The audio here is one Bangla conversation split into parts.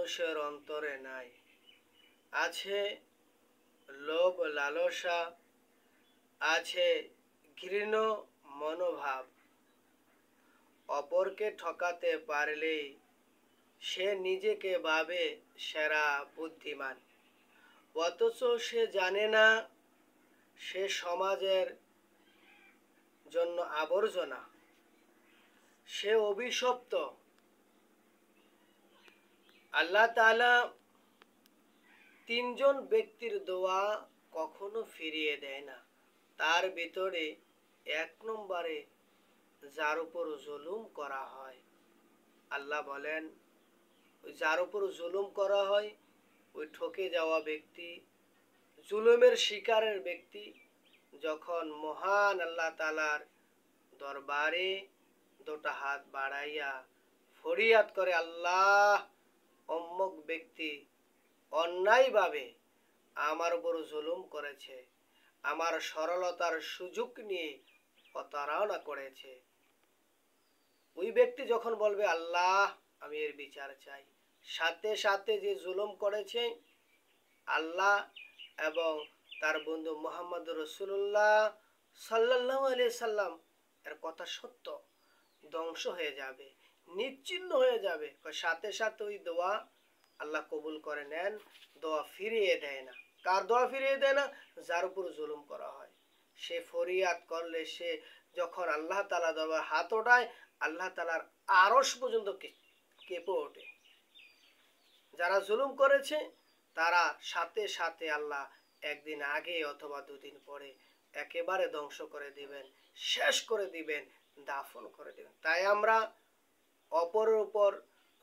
মানুষের অন্তরে নাই। আছে লোভ লালসা, আছে ঘৃণ মনোভাব। অপরকে ঠকাতে পারলেই সে নিজেকে ভাবে সেরা বুদ্ধিমান, অথচ সে জানে না সে সমাজের জন্য আবর্জনা, সে অভিশপ্ত। আল্লাহ তাআলা তিনজন ব্যক্তির দোয়া কখনো ফিরিয়ে দেয় না। তার ভিতরে এক নম্বরে যার উপর জুলুম করা হয়। আল্লাহ বলেন, যার উপর জুলুম করা হয়, ওই ঠকে যাওয়া ব্যক্তি, জুলুমের শিকারের ব্যক্তি যখন মহান আল্লাহ তাআলার দরবারে দুটো হাত বাড়াইয়া ফরিয়াদ করে, আল্লাহ, অমুক ব্যক্তি অন্যায়ভাবে আমার উপর জুলুম করেছে, আমার সরলতার সুযোগ নিয়ে প্রতারণা করেছে। ওই ব্যক্তি যখন বলবে, আল্লাহ, আমি এর বিচার চাই, সাথে সাথে যে জুলুম করেছে, আল্লাহ এবং তার বন্ধু মুহাম্মদ রাসূলুল্লাহ সাল্লাল্লাহু আলাইহি সাল্লাম এর কথা সত্য, ধ্বংস হয়ে যাবে, নিশ্চিহ্ন হয়ে যাবে। সাথে সাথে ওই দোয়া আল্লাহ কবুল করে নেন, দোয়া ফিরিয়ে দেয় না। কার দোয়া ফিরিয়ে দেয় না? যার উপর জুলুম করা হয়। সে ফরিয়াদ করলে, সে যখন আল্লাহ তাআলা দরবারে হাত ওঠায়, আল্লাহ তাআলার আরশ পর্যন্ত কেঁপে ওঠে। যারা জুলুম করেছে তারা সাথে সাথে আল্লাহ একদিন আগে অথবা দুদিন পরে একেবারে ধ্বংস করে দিবেন, শেষ করে দিবেন, দাফন করে দিবেন। তাই আমরা অপরের উপর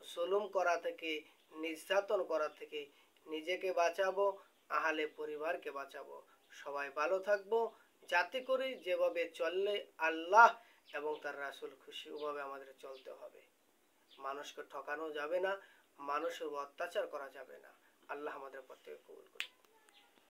জুলুম করা থেকে, নির্যাতন করা থেকে নিজেকে বাঁচাবো, আহলে পরিবারকে বাঁচাবো। সবাই ভালো থাকবো, যাতে করে যেভাবে চললে আল্লাহ এবং তার রাসূল খুশি, ওভাবে আমাদের চলতে হবে। মানুষকে ঠকানো যাবে না, মানুষের অত্যাচার করা যাবে না। আল্লাহ আমাদের প্রত্যেককে কবুল করুন।